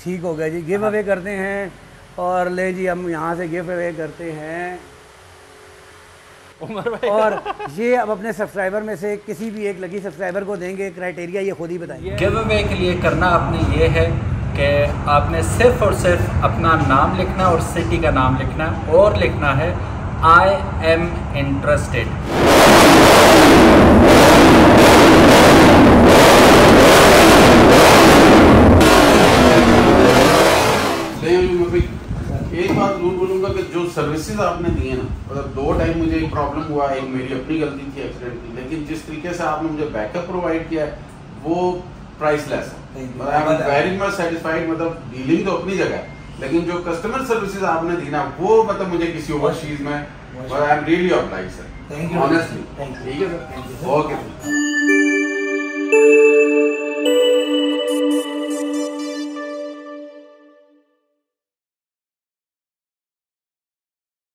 ठीक हो गया जी। गिव अवे करते हैं और ले जी हम यहाँ से गिव अवे करते हैं उमर भाई, और ये अब अपने सब्सक्राइबर में से किसी भी एक लकी सब्सक्राइबर को देंगे। क्राइटेरिया ये खुद ही बताइए। गिव अवे के लिए करना आपने ये है कि आपने सिर्फ और सिर्फ अपना नाम लिखना और सिटी का नाम लिखना और लिखना है आई एम इंटरेस्टेड। एक बात जरूर बोलूँगा कि जो सर्विसेज आपने दी है ना, मतलब 2 टाइम मुझे एक प्रॉब्लम हुआ, एक मेरी अपनी गलती थी एक्सीडेंट की, लेकिन जिस तरीके से आपने मुझे बैकअप प्रोवाइड किया है वो प्राइसलेस है। I am very much satisfied. मतलब डीलिंग तो अपनी जगह है, लेकिन जो कस्टमर सर्विसेज आपने दी ना वो मतलब मुझे किसी और चीज में I am really obliged sir, thank you honestly. ठीक है सर, ओके।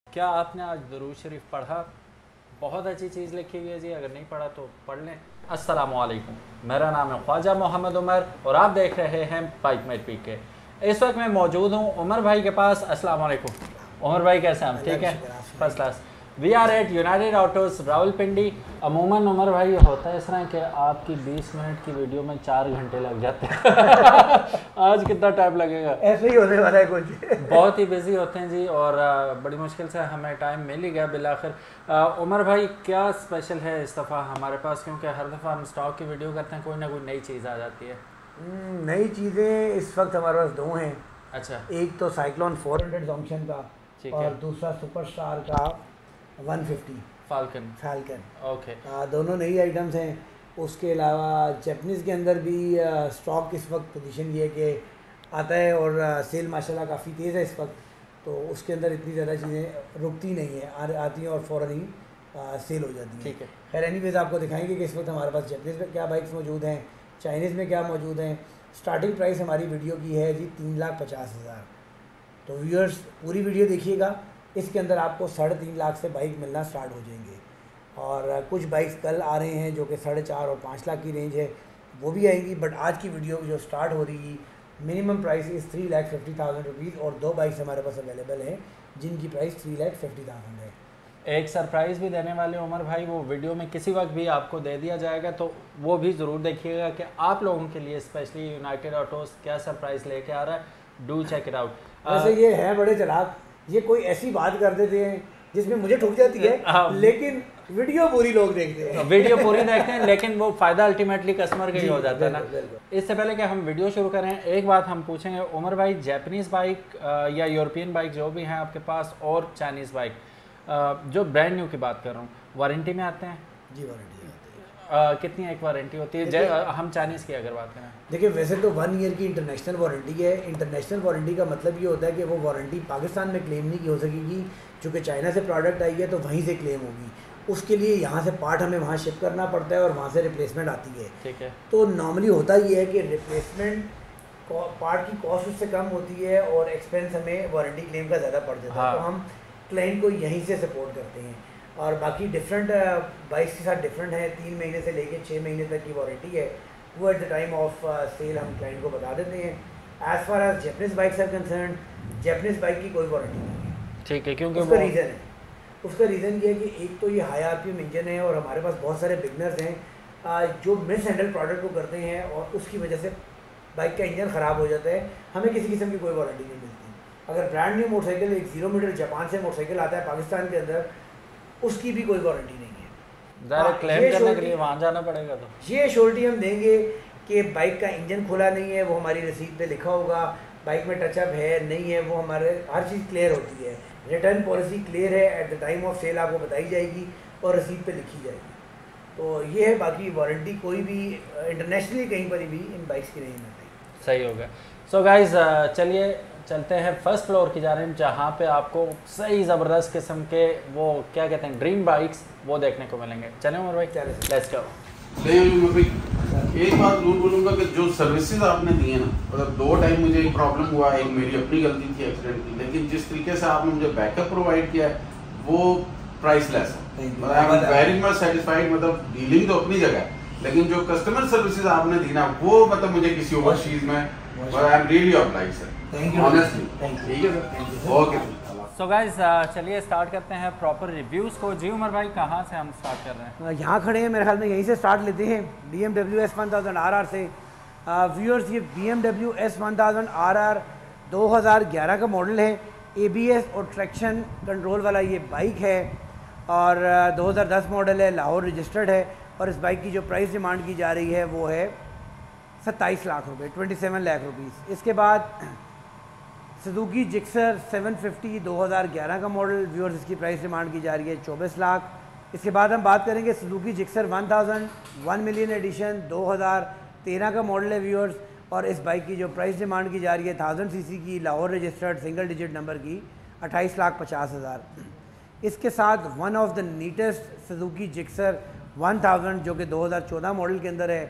क्या आपने आज दुरूद शरीफ पढ़ा? बहुत अच्छी चीज़ लिखी हुई है जी, अगर नहीं पढ़ा तो पढ़ लें। अस्सलामु अलैकुम, मेरा नाम है ख्वाजा मोहम्मद उमर और आप देख रहे हैं बाइक मेट पीके। इस वक्त मैं मौजूद हूँ उमर भाई के पास। अस्सलामु अलैकुम उमर भाई, कैसे हैं हम? ठीक है, first class. We are at united autos Rawalpindi. अमूमन उमर भाई होता है इस तरह कि आपकी 20 मिनट की वीडियो में 4 घंटे लग जाते हैं। आज कितना टाइम लगेगा? ऐसे ही होने वाला है कुछ। बहुत ही बिजी होते हैं जी और बड़ी मुश्किल से हमें टाइम मिल ही गया बिलाखिर। उमर भाई, क्या स्पेशल है इस दफ़ा हमारे पास? क्योंकि हर दफ़ा हम स्टॉक की वीडियो करते हैं, कोई ना कोई नई चीज़ आ जाती है। नई चीज़ें इस वक्त हमारे पास 2 हैं। अच्छा, एक तो साइक्लोन 400 जॉन्क्शन का ठीक और है। दूसरा सुपरस्टार का 150 फाल्कन। ओके, दोनों नई आइटम्स हैं। उसके अलावा जैपनीज़ के अंदर भी स्टॉक इस वक्त पोजीशन ये है कि आता है और सेल माशाल्लाह काफ़ी तेज़ है इस वक्त, तो उसके अंदर इतनी ज़्यादा चीज़ें रुकती नहीं है, आती हैं और फ़ौरन ही सेल हो जाती हैं। ठीक है। खैर एनीवेज़ आपको दिखाएंगे कि इस वक्त हमारे पास जैपनीज़ में क्या बाइक्स मौजूद हैं, चाइनीज़ में क्या मौजूद हैं। स्टार्टिंग प्राइस हमारी वीडियो की है जी 3,50,000। तो व्यूअर्स पूरी वीडियो देखिएगा, इसके अंदर आपको 3.5 लाख से बाइक मिलना स्टार्ट हो जाएंगे। और कुछ बाइक्स कल आ रहे हैं जो कि 4.5 और 5 लाख की रेंज है, वो भी आएंगी। बट आज की वीडियो जो स्टार्ट हो रही है, मिनिमम प्राइस इज़ 3,50,000 रुपीज़ और 2 बाइक्स हमारे पास अवेलेबल हैं जिनकी प्राइस 3,50,000 है। एक सरप्राइज़ भी देने वाले उमर भाई, वो वीडियो में किसी वक्त भी आपको दे दिया जाएगा, तो वो भी ज़रूर देखिएगा कि आप लोगों के लिए स्पेशली यूनाइटेड ऑटोज़ क्या सरप्राइज़ लेके आ रहा है। Do check it out. वैसे ये है बड़े चालाक, ये कोई ऐसी बात कर देते हैं जिसमें मुझे ठुक जाती है, लेकिन वीडियो पूरी लोग देखते हैं। वीडियो पूरी देखते हैं, लेकिन वो फ़ायदा अल्टीमेटली कस्टमर का ही हो जाता है ना। बिल्कुल। इससे पहले कि हम वीडियो शुरू करें, एक बात हम पूछेंगे उमर भाई, जापानीज़ बाइक या यूरोपियन बाइक जो भी हैं आपके पास और चाइनीज़ बाइक, जो ब्रांड न्यू की बात कर रहा हूँ, वारंटी में आते हैं? जी वारंटी आती है। कितनी एक वारंटी होती है? हम चाइनीज़ की अगर बात करें, देखिए वैसे तो 1 ईयर की इंटरनेशनल वारंटी है। इंटरनेशनल वारंटी का मतलब ये होता है कि वो वारंटी पाकिस्तान में क्लेम नहीं की हो सकेगी, चूँकि चाइना से प्रोडक्ट आई है तो वहीं से क्लेम होगी। उसके लिए यहाँ से पार्ट हमें वहाँ शिप करना पड़ता है और वहाँ से रिप्लेसमेंट आती है। ठीक है। तो नॉर्मली होता ये है कि रिप्लेसमेंट पार्ट की कॉस्ट उससे कम होती है और एक्सपेंस हमें वारंटी क्लेम का ज़्यादा पड़ जाता है। तो हम क्लाइंट को यहीं से सपोर्ट करते हैं। और बाकी डिफरेंट बाइक्स के साथ डिफरेंट है, 3 महीने से लेकर 6 महीने तक की वारंटी है, वो at the time of sale हम क्लाइंट को बता देते हैं। As far as Japanese bikes are concerned, Japanese bike की कोई वारंटी नहीं है। ठीक है, क्योंकि उसका रीज़न ये है कि एक तो ये हाई आरपीएम इंजन है और हमारे पास बहुत सारे बिगनर्स हैं जो मिस हैंडल प्रोडक्ट को करते हैं और उसकी वजह से बाइक का इंजन ख़राब हो जाता है। हमें किसी किस्म की कोई वारंटी नहीं मिलती। अगर ब्रांड न्यू मोटरसाइकिल, एक 0 मीटर जापान से मोटरसाइकिल आता है पाकिस्तान के अंदर, उसकी भी कोई वारंटी नहीं है। डायरेक्ट क्लेम करने के लिए वहाँ जाना पड़ेगा। तो ये श्योरिटी हम देंगे कि बाइक का इंजन खुला नहीं है, वो हमारी रसीद पे लिखा होगा, बाइक में टचअप है नहीं है, वो हमारे हर चीज़ क्लियर होती है। रिटर्न पॉलिसी क्लियर है, at the time of sale आपको बताई जाएगी और रसीद पे लिखी जाएगी। तो ये है, बाकी वारंटी कोई भी इंटरनेशनली कहीं पर भी इन बाइक्स की नहीं मिलती। सही हो गया। सो गाइज चलिए चलते हैं फर्स्ट फ्लोर की जानिब, जहाँ पे आपको सही ज़बरदस्त किस्म के वो क्या कहते हैं ड्रीम बाइक्स वो देखने को मिलेंगे। चलें उमर भाई, लेट्स गो। एक बात जरूर बोलूँगा कि जो सर्विसेज आपने दी है ना, मतलब 2 टाइम मुझे एक प्रॉब्लम हुआ, एक मेरी अपनी गलती थी एक्सीडेंट की, लेकिन जिस तरीके से आपने मुझे बैकअप प्रोवाइड किया है वो प्राइसलेस है। I am very much satisfied. मतलब डीलिंग तो अपनी जगह है, लेकिन जो कस्टमर सर्विसेज आपने दी ना वो मतलब मुझे किसी और चीज़ में But I'm really obliged, sir. Thank you. Honestly. Thank you. ठीक है सर. Okay. सो गाइस चलिए स्टार्ट करते हैं प्रॉपर रिव्यूज़ को। जी उमर भाई कहाँ से हम स्टार्ट कर रहे हैं? यहाँ खड़े हैं, मेरे ख्याल में यहीं से स्टार्ट लेते हैं BMW S1000 RR से। व्यूअर्स ये BMW S1000 RR 2011 का मॉडल है। ABS और ट्रैक्शन कंट्रोल वाला ये बाइक है और 2010 मॉडल है, लाहौर रजिस्टर्ड है और इस बाइक की जो प्राइस डिमांड की जा रही है वो है 27 लाख रुपए, 27 लाख रुपीज़। इसके बाद सुजुकी जिक्सर 750 2011 का मॉडल, व्यूअर्स इसकी प्राइस डिमांड की जा रही है 24 लाख। इसके बाद हम बात करेंगे सुजुकी जिक्सर 1000 1 मिलियन एडिशन 2013 का मॉडल है व्यूअर्स, और इस बाइक की जो प्राइस डिमांड की जा रही है 1000 सीसी की, Lahore registered, single digit number की, 28,50,000। इसके साथ one of the neatest Suzuki Gixxer 1000 जो कि 2014 मॉडल के अंदर है,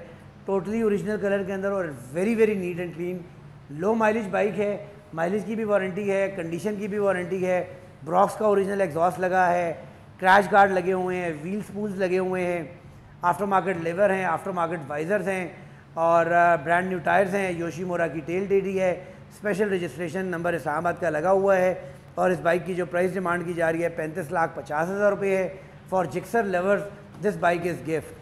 टोटली ओरिजिनल कलर के अंदर और very very neat and clean. Low mileage bike है, माइलेज की भी वारंटी है, कंडीशन की भी वारंटी है। ब्रॉक्स का ओरिजिनल एग्जॉस्ट लगा है, क्रैश गार्ड लगे हुए हैं, व्हील स्पूल्स लगे हुए हैं, आफ्टर मार्केट लेवर हैं, आफ्टर मार्केट वाइजर्स हैं और ब्रांड न्यू टायर्स हैं। योशीमुरा की टेल टेडी है, स्पेशल रजिस्ट्रेशन नंबर इस्लामाबाद का लगा हुआ है और इस बाइक की जो प्राइस डिमांड की जा रही है 35,50,000 रुपये है। For Gixxer lovers this bike is gift.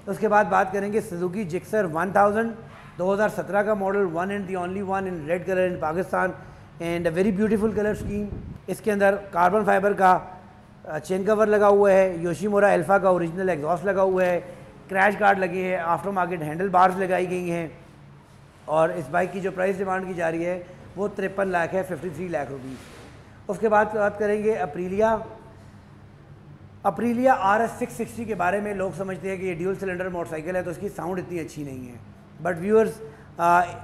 उसके बाद बात करेंगे सुजुकी जिक्सर 1000 2017 का model, one and the only one in red colour in Pakistan and a very beautiful colour scheme. इसके अंदर कार्बन फाइबर का चेन कवर लगा हुआ है, योशीमुरा अल्फा का ओरिजिनल एग्जॉस्ट लगा हुआ है, क्रैश गार्ड लगे हैं, आफ्टर मार्केट हैंडल बार्स लगाई गई हैं और इस बाइक की जो प्राइस डिमांड की जा रही है वो 53 लाख है, 53 लाख रुपीज़। उसके बाद बात करेंगे अप्रीलिया RS 660 के बारे में। लोग समझते हैं कि ये ड्यूल सिलेंडर मोटरसाइकिल है तो इसकी साउंड इतनी अच्छी नहीं है, बट व्यूअर्स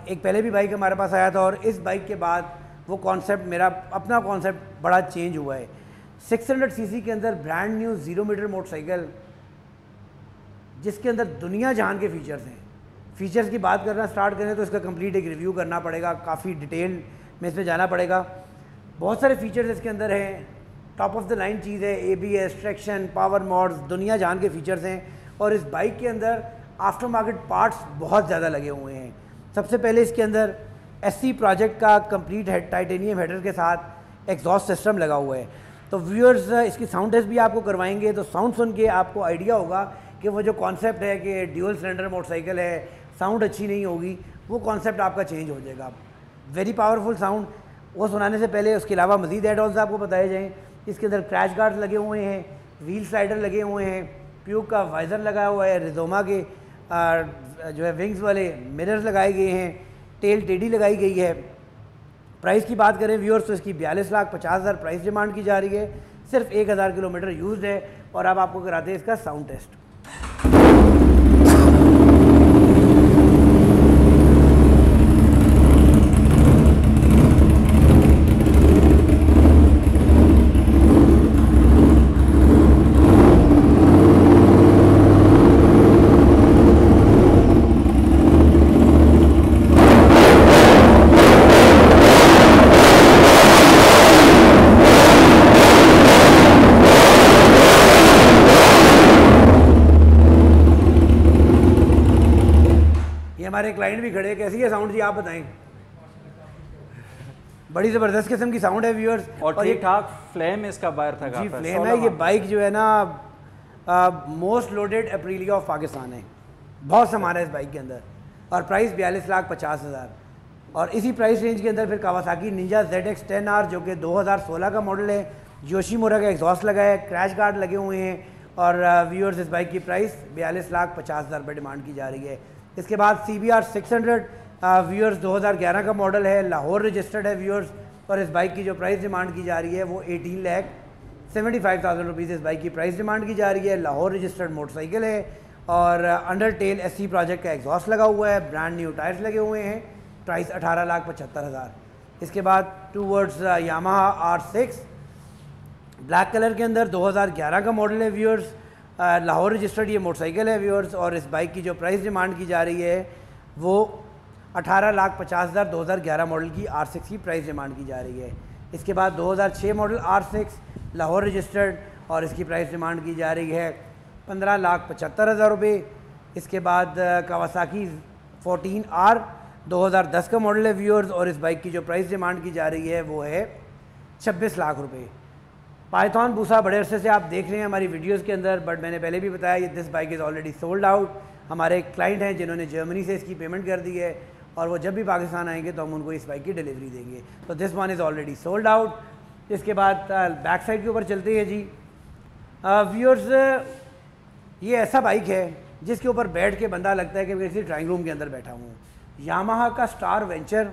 एक पहले भी बाइक हमारे पास आया था और इस बाइक के बाद वो कॉन्सेप्ट, मेरा अपना कॉन्सेप्ट बड़ा चेंज हुआ है। 600 सीसी के अंदर ब्रांड न्यू 0 मीटर मोटरसाइकिल जिसके अंदर दुनिया जहान के फीचर्स हैं। फीचर्स की बात करना स्टार्ट करें तो इसका कंप्लीट एक रिव्यू करना पड़ेगा, काफ़ी डिटेल में इसमें जाना पड़ेगा। बहुत सारे फीचर्स इसके अंदर हैं, टॉप ऑफ द लाइन चीज़ है, ABS, ट्रैक्शन, पावर मॉड्स, दुनिया जहान के फीचर्स हैं और इस बाइक के अंदर आफ्टर मार्केट पार्ट्स बहुत ज़्यादा लगे हुए हैं। सबसे पहले इसके अंदर SC प्रोजेक्ट का कंप्लीट हेड टाइटेनियम हेडर के साथ एग्जॉस्ट सिस्टम लगा हुआ है। तो व्यूअर्स इसकी साउंड टेस्ट भी आपको करवाएंगे तो साउंड सुन के आपको आइडिया होगा कि वो जो कॉन्सेप्ट है कि ड्यूल सिलेंडर मोटरसाइकिल है, साउंड अच्छी नहीं होगी, वो कॉन्सेप्ट आपका चेंज हो जाएगा। वेरी पावरफुल साउंड, वो सुनाने से पहले उसके अलावा मज़ीद एड ऑन्स आपको बताए जाएँ। इसके अंदर क्रैश गार्ड्स लगे हुए हैं, व्हील स्लाइडर लगे हुए हैं, प्यूक का वाइज़र लगा हुआ है, रिजोमा के जो है विंग्स वाले मिरर्स लगाए गए हैं, टेल टेडी लगाई गई है। प्राइस की बात करें व्यूअर्स तो इसकी 42,50,000 प्राइस डिमांड की जा रही है। सिर्फ 1000 किलोमीटर यूज्ड है और अब आपको कराते हैं इसका साउंड टेस्ट। हमारे क्लाइंट भी खड़े, कैसी है साउंड जी आप बताएं? बड़ी ज़बरदस्त किस्म की साउंड है व्यूअर्स और ठीक ठाक फ्लेम इसका बाहर था। जी फ्लेम है। ये बाइक जो है ना मोस्ट लोडेड अप्रीलिया ऑफ पाकिस्तान है, बहुत सामान है इस बाइक के अंदर और प्राइस 42,50,000। और इसी प्राइस रेंज के अंदर फिर कावासाकी निंजा ZX 10R जो कि 2016 का मॉडल है, योशीमुरा का एग्जॉस्ट लगा है, क्रैश गार्ड लगे हुए हैं और व्यूअर्स इस बाइक की प्राइस 42,50,000 पर डिमांड की जा रही है। इसके बाद CBR 600 व्यूअर्स 2011 का मॉडल है, लाहौर रजिस्टर्ड है व्यूअर्स और इस बाइक की जो प्राइस डिमांड की जा रही है वो 18,75,000 रुपीज़ इस बाइक की प्राइस डिमांड की जा रही है। लाहौर रजिस्टर्ड मोटरसाइकिल है और अंडर टेल SC प्रोजेक्ट का एग्जॉस्ट लगा हुआ है, ब्रांड न्यू टायर्स लगे हुए हैं, प्राइस 18,75,000। इसके बाद towards Yamaha R6 black colour के अंदर 2011 का मॉडल है व्यूअर्स, लाहौर रजिस्टर्ड ये मोटरसाइकिल है व्यूअर्स और इस बाइक की जो प्राइस डिमांड की जा रही है वो 18,50,000 2011 मॉडल की R6 की प्राइस डिमांड की जा रही है। इसके बाद 2006 मॉडल R6 लाहौर रजिस्टर्ड और इसकी प्राइस डिमांड की जा रही है 15,75,000 रुपये। इसके बाद कावासाकी 14R 2010 का मॉडल है व्यूअर्स, और इस बाइक की जो प्राइस डिमांड की जा रही है वो है 26 लाख रुपए। पाइथन बूसा बड़े अरसे से आप देख रहे हैं हमारी वीडियोस के अंदर, बट मैंने पहले भी बताया ये this bike is already sold out. हमारे क्लाइंट हैं जिन्होंने जर्मनी से इसकी पेमेंट कर दी है, और वो जब भी पाकिस्तान आएंगे तो हम उनको इस बाइक की डिलीवरी देंगे। तो this one is already sold out. इसके बाद बैक साइड के ऊपर चलते हैं जी व्यूअर्स। ये ऐसा बाइक है जिसके ऊपर बैठ के बंदा लगता है कि मैं किसी ड्राइंग रूम के अंदर बैठा हूँ। यामाहा का स्टार वेंचर,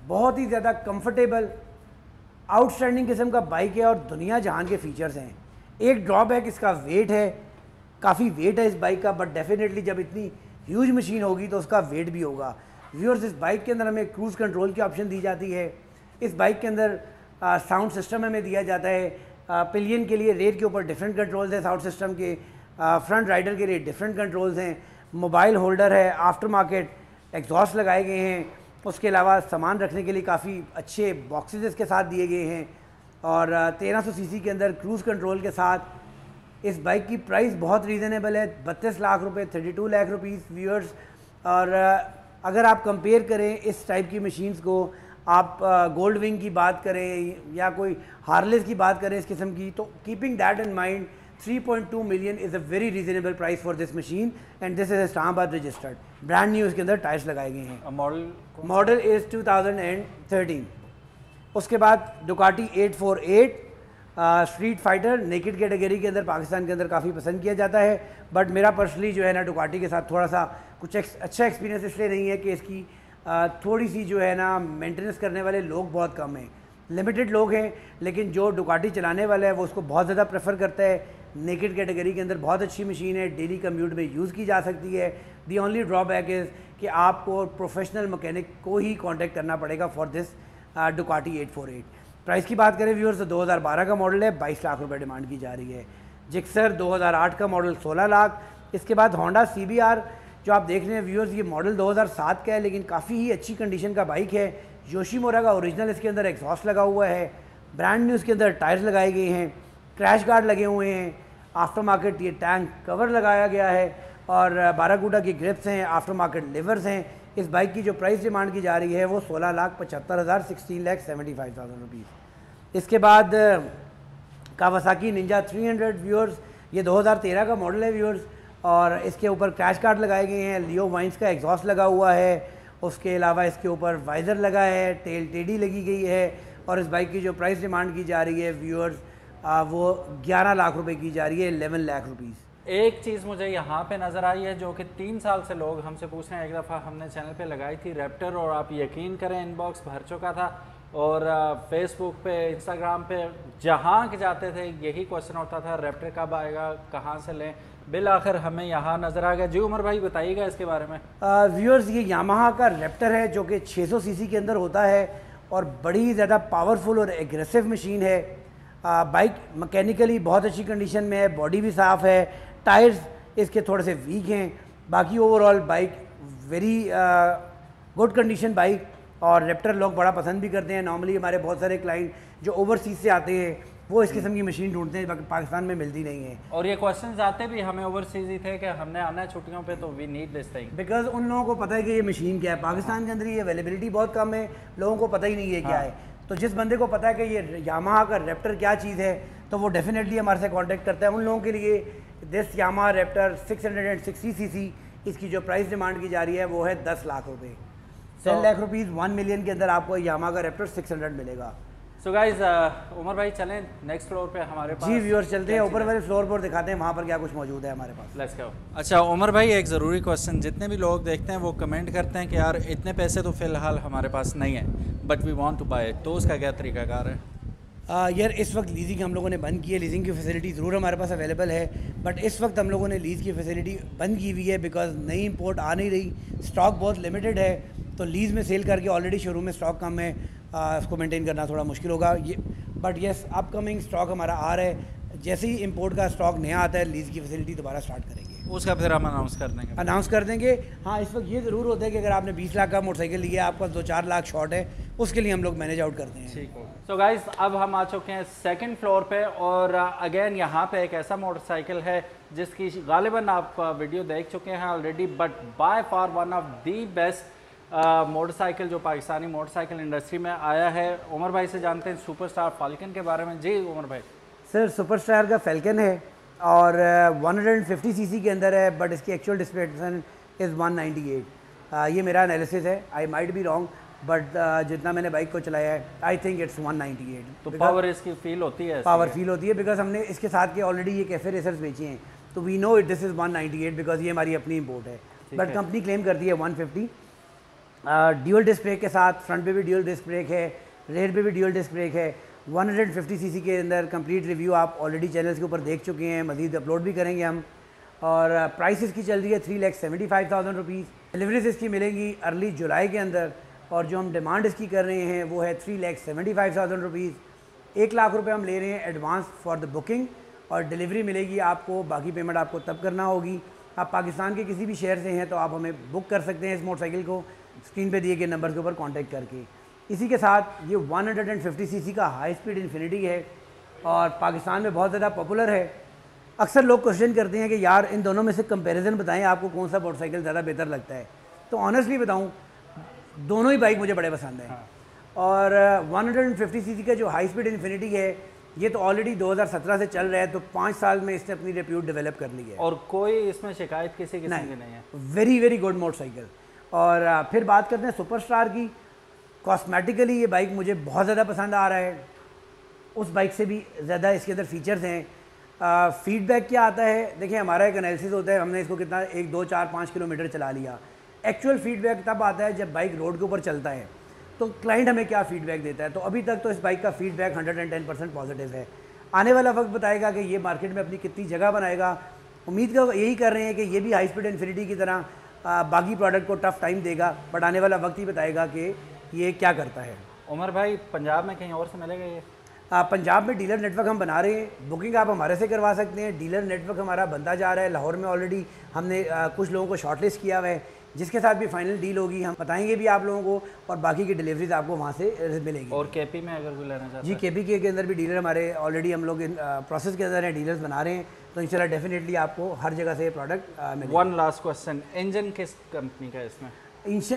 बहुत ही ज़्यादा कंफर्टेबल आउटस्टैंडिंग किस्म का बाइक है, और दुनिया जहान के फीचर्स हैं। एक ड्रॉबैक इसका वेट है, काफ़ी वेट है इस बाइक का, बट डेफिनेटली जब इतनी ह्यूज मशीन होगी तो उसका वेट भी होगा। व्यूअर्स, इस बाइक के अंदर हमें क्रूज़ कंट्रोल की ऑप्शन दी जाती है। इस बाइक के अंदर साउंड सिस्टम हमें दिया जाता है। पिलियन के लिए रेयर के ऊपर डिफरेंट कंट्रोल्स हैं साउंड सिस्टम के, फ्रंट राइडर के लिए डिफरेंट कंट्रोल्स हैं, मोबाइल होल्डर है, आफ्टर मार्केट एग्जॉस्ट लगाए गए हैं। उसके अलावा सामान रखने के लिए काफ़ी अच्छे बॉक्सेस इसके साथ दिए गए हैं, और 1300 सीसी के अंदर क्रूज़ कंट्रोल के साथ इस बाइक की प्राइस बहुत रीज़नेबल है, 32 लाख रुपए, 32 लाख रुपीज़ व्यूअर्स। और अगर आप कंपेयर करें इस टाइप की मशीन्स को, आप गोल्ड विंग की बात करें या कोई हार्लेस की बात करें इस किस्म की, तो keeping that in mind 3.2 million is a very reasonable price for this machine, and this is Islamabad registered, brand new इसके अंदर टायर्स लगाए गए हैं। Model is 2013। उसके बाद Ducati 848 street fighter naked category के अंदर पाकिस्तान के अंदर काफ़ी पसंद किया जाता है, बट मेरा पर्सनली जो है ना डुकाटी के साथ थोड़ा सा कुछ अच्छा एक्सपीरियंस इसलिए नहीं है कि इसकी थोड़ी सी जो है ना मेंटेनेंस करने वाले लोग बहुत कम हैं, लिमिटेड लोग हैं, लेकिन जो डुकाटी चलाने वाला है वो उसको बहुत ज़्यादा प्रेफर करता है। नेकेड कैटेगरी के अंदर बहुत अच्छी मशीन है, डेली कम्यूट में यूज़ की जा सकती है। दी ओनली ड्रॉबैक इज़ कि आपको प्रोफेशनल मैकेनिक को ही कांटेक्ट करना पड़ेगा फॉर दिस डुकाटी 848। प्राइस की बात करें व्यूअर्स तो 2012 का मॉडल है, 22 लाख रुपए डिमांड की जा रही है। जिक्सर 2008 का मॉडल 16 लाख। इसके बाद होंडा CBR जो आप देख रहे हैं व्यूअर्स, ये मॉडल 2007 का है, लेकिन काफ़ी ही अच्छी कंडीशन का बाइक है। योशीमुरा का ओरिजिनल इसके अंदर एग्जॉस्ट लगा हुआ है, ब्रांड न्यू इसके अंदर टायर्स लगाए गए हैं, क्रैश गार्ड लगे हुए हैं, आफ्टर मार्केट ये टैंक कवर लगाया गया है, और बाराकूडा की ग्रिप्स हैं, आफ्टर मार्केट लिवर्स हैं। इस बाइक की जो प्राइस डिमांड की जा रही है वो 16,75,000 16,75,000 रुपीज़। इसके बाद कावासाकी निंजा 300 व्यूअर्स, ये 2013 का मॉडल है व्यूअर्स, और इसके ऊपर क्रैश गार्ड लगाए गए हैं, लियो वाइंस का एग्जॉस्ट लगा हुआ है। उसके अलावा इसके ऊपर वाइज़र लगा है, टेल टेडी लगी गई है, और इस बाइक की जो प्राइस डिमांड की जा रही है व्यूअर्स वो 11 लाख रुपए की जा रही है, 11 लाख रुपीज़। एक चीज़ मुझे यहाँ पे नज़र आई है जो कि 3 साल से लोग हमसे पूछ रहे हैं। एक दफ़ा हमने चैनल पे लगाई थी रैप्टर, और आप यकीन करें इनबॉक्स भर चुका था, और फेसबुक पे, इंस्टाग्राम पे जहाँ के जाते थे यही क्वेश्चन होता था, रैप्टर कब आएगा, कहाँ से लें। बिल आखिर हमें यहाँ नज़र आ गया। जी उमर भाई बताइएगा इसके बारे में। व्यूअर्स, ये यामाहा का रैप्टर है जो कि 600 सीसी के अंदर होता है, और बड़ी ज़्यादा पावरफुल और एग्रेसिव मशीन है। बाइक मैकेनिकली बहुत अच्छी कंडीशन में है, बॉडी भी साफ़ है, टायर्स इसके थोड़े से वीक हैं, बाकी overall bike very good condition bike, और रैप्टर लोग बड़ा पसंद भी करते हैं। नॉर्मली हमारे बहुत सारे क्लाइंट जो ओवरसीज से आते हैं वो इस किस्म की मशीन ढूंढते हैं, बाकी पाकिस्तान में मिलती नहीं है। और ये क्वेश्चंस आते भी हमें ओवरसीज ही थे कि हमने आना है छुट्टियों पे, तो we need this thing, because उन लोगों को पता है कि ये मशीन क्या है। पाकिस्तान के अंदर ये अवेलेबिलिटी बहुत कम है, लोगों को पता ही नहीं है क्या है। तो जिस बंदे को पता है कि ये यामाहा का रैप्टर क्या चीज़ है तो वो डेफिनेटली हमारे से कांटेक्ट करता है। उन लोगों के लिए दिस यामाहा रैप्टर 660 सीसी, इसकी जो प्राइस डिमांड की जा रही है वो है 10 लाख रुपए, 10 लाख रुपीज़। 1 मिलियन के अंदर आपको यामाहा का रैप्टर 600 मिलेगा। सो गाइज उमर भाई चलें नेक्स्ट फ्लोर पे हमारे पास। जी व्यूअर्स, चलते हैं ऊपर वाले फ्लोर पर, दिखाते हैं वहाँ पर क्या कुछ मौजूद है हमारे पास। Let's go. अच्छा उमर भाई, एक ज़रूरी क्वेश्चन, जितने भी लोग देखते हैं वो कमेंट करते हैं कि यार इतने पैसे तो फ़िलहाल हमारे पास नहीं है, but we want to buy, तो उसका क्या तरीकाकार है? यार इस वक्त लीजिंग हम लोगों ने बंद की है। लीजिंग की फैसिलिटी ज़रूर हमारे पास अवेलेबल है, बट इस वक्त हम लोगों ने लीज़ की फैसिलिटी बंद की हुई है बिकॉज नई इंपोर्ट आ नहीं रही, स्टॉक बहुत लिमिटेड है। तो लीज़ में सेल करके ऑलरेडी शोरूम में स्टॉक कम है, उसको मेंटेन करना थोड़ा मुश्किल होगा ये। बट येस, अपकमिंग स्टॉक हमारा आ रहा है। जैसे ही इंपोर्ट का स्टॉक नया आता है लीज़ की फैसिलिटी दोबारा स्टार्ट करेंगे, उसका फिर हम अनाउंस कर देंगे। हाँ, इस वक्त ये ज़रूर होता है कि अगर आपने 20 लाख का मोटरसाइकिल लिया, आपका 2-4 लाख शॉर्ट है, उसके लिए हम लोग मैनेज आउट करते हैं। ठीक हो। सो गाइज, अब हम आ चुके हैं सेकंड फ्लोर पे, और अगेन यहाँ पे एक ऐसा मोटरसाइकिल है जिसकी गालिबन आप वीडियो देख चुके हैं already, but by far one of the best motorcycle जो पाकिस्तानी मोटरसाइकिल इंडस्ट्री में आया है। उमर भाई से जानते हैं सुपरस्टार फाल्कन के बारे में। जी उमर भाई। सर सुपरस्टार का फैल्कन है और 150 सीसी के अंदर है, बट इसकी एक्चुअल डिस्क्रिप्शन इज़ 198। ये मेरा एनालिसिस है, I might be wrong, but जितना मैंने बाइक को चलाया है आई थिंक इट्स 198। तो पावर इसकी फील होती है? पावर फील होती है बिकॉज हमने इसके साथ के ऑलरेडी ये कैफे रेसर्स बेचे हैं, तो we know it this is 198 because ये हमारी अपनी इम्पोर्ट है, बट कंपनी क्लेम करती है 150। ड्यूल डिस्क ब्रेक के साथ, फ्रंट पे भी ड्यूल डिस्क ब्रेक है, रेयर पे भी ड्यूल डिस्क ब्रेक है। 150 सीसी के अंदर कंप्लीट रिव्यू आप ऑलरेडी चैनल्स के ऊपर देख चुके हैं, मज़ीद अपलोड भी करेंगे हम। और प्राइस इसकी चल रही है 3,75,000 रुपीज़। डिलीवरीज इसकी मिलेंगी अर्ली जुलाई के अंदर, और जो हम डिमांड इसकी कर रहे हैं वो है 3,75,000 रुपीज़। 1 लाख रुपये हम ले रहे हैं एडवांस फॉर द बुकिंग, और डिलीवरी मिलेगी आपको, बाकी पेमेंट आपको तब करना होगी। आप पाकिस्तान के किसी भी शहर से हैं तो आप हमें बुक कर सकते हैं इस मोटरसाइकिल को स्क्रीन पे दिए गए नंबर के ऊपर कांटेक्ट करके। इसी के साथ ये 150 सीसी का हाई स्पीड इन्फिनिटी है और पाकिस्तान में बहुत ज़्यादा पॉपुलर है। अक्सर लोग क्वेश्चन करते हैं कि यार इन दोनों में से कंपैरिजन बताएं, आपको कौन सा मोटरसाइकिल ज़्यादा बेहतर लगता है। तो ऑनेस्टली बताऊं, दोनों ही बाइक मुझे बड़े पसंद हैं। हाँ। और 150 सीसी का जो हाई स्पीड इन्फिनिटी है ये तो ऑलरेडी 2017 से चल रहा है, तो 5 साल में इसने अपनी रेप्यूट डेवलप कर ली है और कोई इसमें शिकायत किसी किस्म की नहीं है। Very very good motorcycle. और फिर बात करते हैं सुपरस्टार की। कॉस्मेटिकली ये बाइक मुझे बहुत ज़्यादा पसंद आ रहा है, उस बाइक से भी ज़्यादा इसके अंदर फीचर्स हैं। फीडबैक क्या आता है, देखिए हमारा एक एनालिसिस होता है, हमने इसको कितना 1, 2, 4, 5 किलोमीटर चला लिया। एक्चुअल फीडबैक तब आता है जब बाइक रोड के ऊपर चलता है, तो क्लाइंट हमें क्या फीडबैक देता है। तो अभी तक तो इस बाइक का फीडबैक 110% पॉजिटिव है। आने वाला वक्त बताएगा कि ये मार्केट में अपनी कितनी जगह बनाएगा। उम्मीद का यही कर रहे हैं कि ये भी हाई स्पीड इन्फिनिटी की तरह बाकी प्रोडक्ट को टफ टाइम देगा, बट आने वाला वक्त ही बताएगा कि ये क्या करता है। उमर भाई पंजाब में कहीं और से मिलेगा ये? पंजाब में डीलर नेटवर्क हम बना रहे हैं, बुकिंग आप हमारे से करवा सकते हैं। डीलर नेटवर्क हमारा बनता जा रहा है। लाहौर में ऑलरेडी हमने कुछ लोगों को शॉर्टलिस्ट किया हुआ है, जिसके साथ भी फाइनल डील होगी हम बताएंगे भी आप लोगों को, और बाकी की डिलीवरीज आपको वहाँ से मिलेगी। और केपी में अगर कोई लेना चाहता है? जी केपी के अंदर भी डीलर हमारे ऑलरेडी हम लोग प्रोसेस के अंदर हैं, डीलर्स बना रहे हैं, तो इंशाल्लाह डेफिनेटली आपको हर जगह से प्रोडक्ट मिलेगा। वन लास्ट क्वेश्चन, इंजन किस कंपनी का है इसमें?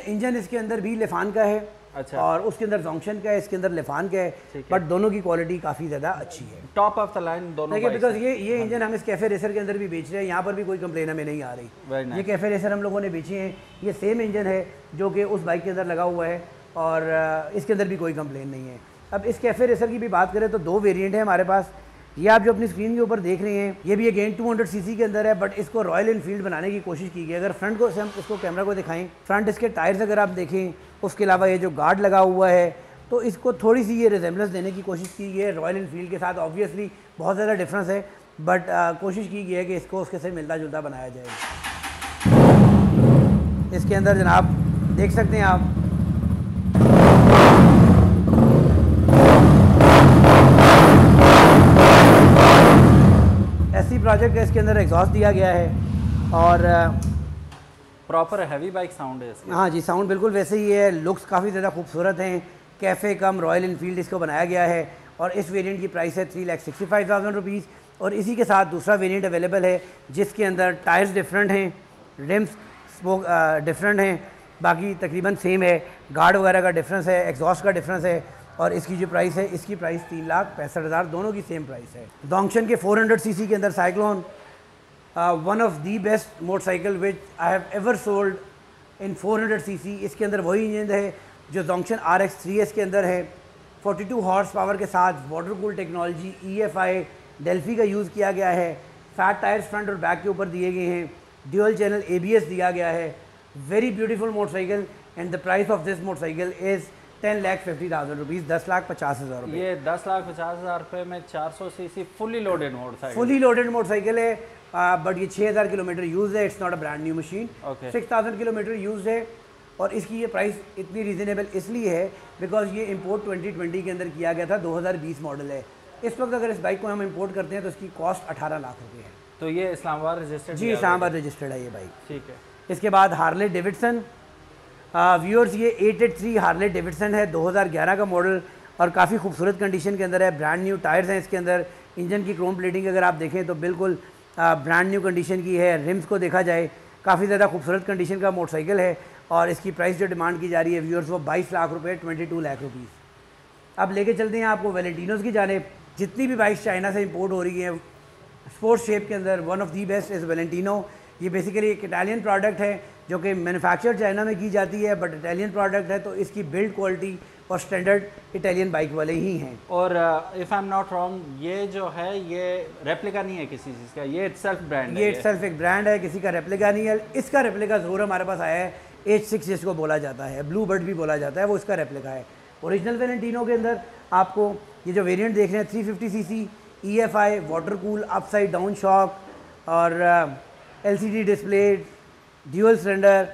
इंजन इसके अंदर भी लिफान का है। अच्छा। और उसके अंदर जोंक्शन का है, इसके अंदर लिफान का है, बट दोनों की क्वालिटी काफ़ी ज़्यादा अच्छी है। टॉप ऑफ द लाइन दोनों। देखिए बिकॉज ये इंजन हम इस कैफे रेसर के अंदर भी बेच रहे हैं, यहाँ पर भी कोई कंप्लेन हमें नहीं आ रही। ये कैफे रेसर हम लोगों ने बेचे हैं, ये सेम इंजन है जो कि उस बाइक के अंदर लगा हुआ है, और इसके अंदर भी कोई कंप्लेन नहीं है। अब इस कैफे रेसर की भी बात करें तो 2 वेरिएंट है हमारे पास। ये आप जो अपनी स्क्रीन के ऊपर देख रहे हैं, ये भी अगेन 200 सीसी के अंदर है, बट इसको रॉयल एनफील्ड बनाने की कोशिश की गई। अगर फ्रंट को से हम इसको कैमरा को दिखाएं, फ्रंट इसके टायर्स अगर आप देखें, उसके अलावा ये जो गार्ड लगा हुआ है, तो इसको थोड़ी सी ये रिजेम्बलेंस देने की कोशिश की गई है रॉयल एनफील्ड के साथ। ऑब्वियसली बहुत ज़्यादा डिफरेंस है, बट कोशिश की गई है कि इसको उसके से मिलता जुलता बनाया जाए। इसके अंदर जनाब देख सकते हैं आप, ऐसी प्रोजेक्ट है, इसके अंदर एग्जॉस्ट दिया गया है और प्रॉपर हैवी बाइक साउंड है इसका। हाँ जी, साउंड बिल्कुल वैसे ही है। लुक्स काफ़ी ज़्यादा खूबसूरत हैं। कैफ़े कम रॉयल इनफील्ड इसको बनाया गया है, और इस वेरिएंट की प्राइस है 3,65,000 रुपीज़। और इसी के साथ दूसरा वेरिएंट अवेलेबल है जिसके अंदर टायर्स डिफरेंट हैं, रिम्स स्पोक डिफरेंट हैं, बाकी तकरीबन सेम है। गार्ड वगैरह का डिफरेंस है, एग्जॉस्ट का डिफरेंस है, और इसकी जो प्राइस है, इसकी प्राइस 3,65,000, दोनों की सेम प्राइस है। डोंगशन के 400 सीसी के अंदर cyclone, one of the best motorcycle which I have ever sold in 400 CC. इसके अंदर वही इंजन है जो डोंगशन RX 3S के अंदर है। 42 हॉर्स पावर के साथ water cool technology, EFI Delphi का यूज़ किया गया है। फैट टायर्स फ्रंट और बैक के ऊपर दिए गए हैं। ड्यूअल चैनल ABS दिया गया है। Very beautiful motorcycle, and the price of this motorcycle is 10,50,000 rupees, 10,50,000 रुपये। ये 10,50,000 रुपये में 400 CC fully loaded motorcycle, fully loaded motorcycle है, बट ये 6,000 किलोमीटर यूज़ है। It's not a brand new machine. 6,000 kilometre use है, और इसकी ये प्राइस इतनी रीज़नेबल इसलिए है बिकॉज ये इंपोर्ट 2020 के अंदर किया गया था, 2020 मॉडल है। इस वक्त अगर इस बाइक को हम इंपोर्ट करते हैं तो इसकी कॉस्ट 18 लाख रुपये है। तो ये इस्लामाबाद रजिस्टर्ड? जी, इस्लामाबाद रजिस्टर्ड है ये बाइक। ठीक है। इसके बाद हार्ले डेविडसन, व्यूअर्स ये 883 हार्ले डेविडसन है, 2011 का मॉडल, और काफ़ी खूबसूरत कंडीशन के अंदर है। ब्रांड न्यू टायर्स हैं इसके अंदर। इंजन की क्रोम प्लेटिंग अगर आप देखें तो बिल्कुल ब्रांड न्यू कंडीशन की है। रिम्स को देखा जाए, काफ़ी ज़्यादा खूबसूरत कंडीशन का मोटरसाइकिल है, और इसकी प्राइस जो डिमांड की जा रही है व्यूअर्स वो 22 लाख रुपए, 22 लाख रुपीज़। अब लेके चलते हैं आपको वैलेंटिनोज़ की जानिब। जितनी भी बाइक्स चाइना से इंपोर्ट हो रही हैं स्पोर्ट्स शेप के अंदर, one of the best is Valentino. ये बेसिकली एक इटालियन प्रोडक्ट है जो कि मैन्युफैक्चर चाइना में की जाती है, बट इटालियन प्रोडक्ट है तो इसकी बिल्ड क्वालिटी और स्टैंडर्ड इटालियन बाइक वाले ही हैं। और if I am not wrong, ये जो है ये रेप्लिका नहीं है किसी चीज़ का, ये इटसेल्फ ब्रांड है। ये इटसेल्फ एक ब्रांड है, किसी का रेप्लिका नहीं है। इसका रेप्लिका ज़रूर हमारे पास आया है, H6 जिसको बोला जाता है, ब्लू बर्ड भी बोला जाता है, वो इसका रेप्लिका है। ओरिजिनल वैलेंटिनो के अंदर आपको ये जो वेरिएंट देख रहे हैं 350 CC EFI water cool upside down shock और LCD display, dual cylinder.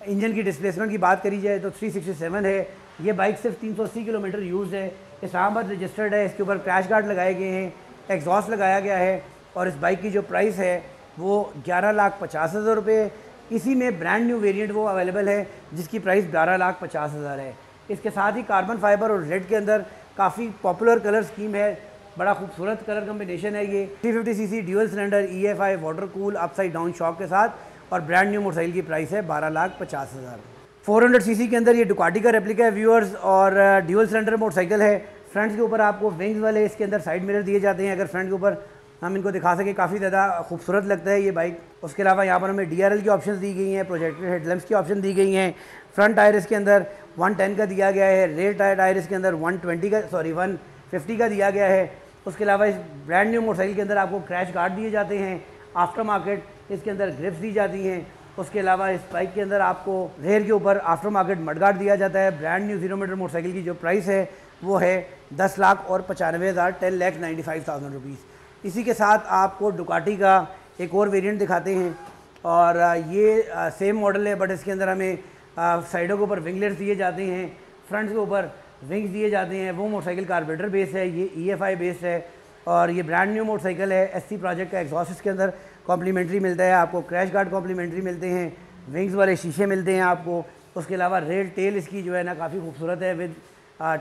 Engine की डिस्प्लेसमेंट की बात करी जाए तो 367 है। ये बाइक सिर्फ 380 किलोमीटर यूज़ है, इस्लामाबाद रजिस्टर्ड है, इसके ऊपर क्रैश गार्ड लगाए गए हैं, एग्जॉस्ट लगाया गया है और इस बाइक की जो प्राइस है वो 11,50,000 रुपये। इसी में ब्रांड न्यू वेरिएंट वो अवेलेबल है जिसकी प्राइस 12,50,000 है। इसके साथ ही कार्बन फाइबर और रेड के अंदर काफ़ी पॉपुलर कलर स्कीम है, बड़ा खूबसूरत कलर कम्बिनेशन है ये। 350 CC dual cylinder EFI water cool upside down shock के साथ और ब्रांड न्यू मोटरसाइकिल की प्राइस है 12,50,000। 400 सीसी के अंदर ये डुकाटी का रेप्लिका है व्यूअर्स और ड्यूअल सिलेंडर मोटरसाइकिल है। फ्रंट के ऊपर आपको विंग्स वाले इसके अंदर साइड मिरर दिए जाते हैं, अगर फ्रंट के ऊपर हम इनको दिखा सके, काफ़ी ज़्यादा खूबसूरत लगता है ये बाइक। उसके अलावा यहाँ पर हमें DRL की ऑप्शन दी गई हैं, प्रोजेक्टेड हेडलैम्प्स की ऑप्शन दी गई हैं। फ्रंट टायर इसके अंदर 110 का दिया गया है, रेयर टायर इसके अंदर 150 का दिया गया है। उसके अलावा इस ब्रांड न्यू मोटरसाइकिल के अंदर आपको क्रैश गार्ड दिए जाते हैं, आफ्टर मार्केट इसके अंदर ग्रिप्स दी जाती हैं। उसके अलावा इस बाइक के अंदर आपको रेयर के ऊपर आफ्टर मार्केट मडगार्ड दिया जाता है। ब्रांड न्यू 0 मीटर मोटरसाइकिल की जो प्राइस है वो है 10,95,000, 10,95,000 रुपीज़। इसी के साथ आपको डुकाटी का एक और वेरिएंट दिखाते हैं और ये सेम मॉडल है बट इसके अंदर हमें साइडों के ऊपर विंगलेट्स दिए जाते हैं, फ्रंट के ऊपर विंग्स दिए जाते हैं। वो मोटरसाइकिल कार्बोरेटर बेस है, ये EFI बेस्ड है और ये ब्रांड न्यू मोटरसाइकिल है। SC प्रोजेक्ट का एग्जॉस्ट इसके अंदर कॉम्प्लीमेंट्री मिलता है आपको, क्रैश गार्ड कॉम्प्लीमेंट्री मिलते हैं, विंग्स वाले शीशे मिलते हैं आपको। उसके अलावा रेल टेल इसकी जो है ना काफ़ी खूबसूरत है विद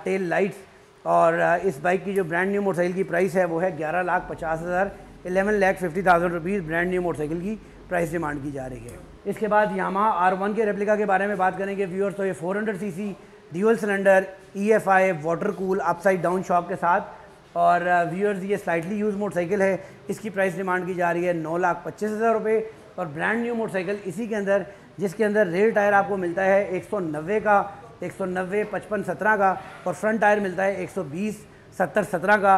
टेल लाइट्स। और इस बाइक की जो ब्रांड न्यू मोटरसाइकिल की प्राइस है वो है 11,50,000, 11,50,000 रुपीज़ ब्रांड न्यू मोटरसाइकिल की प्राइस डिमांड की जा रही है। इसके बाद यामाहा R1 के रेप्लिका के बारे में बात करेंगे व्यूअर्स। तो ये 400 CC dual cylinder EFI water cool upside down shock के साथ और व्यूअर्स ये स्लाइटली यूज मोटरसाइकिल है, इसकी प्राइस डिमांड की जा रही है 9,25,000 रुपये। और ब्रांड न्यू मोटरसाइकिल इसी के अंदर जिसके अंदर रेयर टायर आपको मिलता है 190 का, 190 55 17 का और फ्रंट टायर मिलता है 120 70 17 का।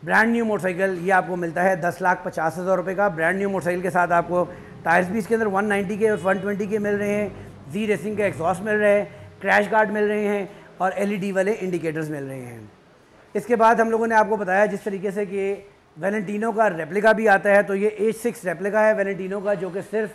ब्रांड न्यू मोटरसाइकिल ये आपको मिलता है 10,50,000 रुपये का। ब्रांड न्यू मोटरसाइकिल के साथ आपको टायर्स भी इसके अंदर 190 के और 120 के मिल रहे हैं, जी रेसिंग के एग्जॉस्ट मिल रहे हैं, क्रैश गार्ड मिल रहे हैं और LED वाले इंडिकेटर्स मिल रहे हैं। इसके बाद हम लोगों ने आपको बताया जिस तरीके से कि वैलेंटिनो का रेप्लिका भी आता है, तो ये H6 रेप्लिका है वैलेंटिनो का जो कि सिर्फ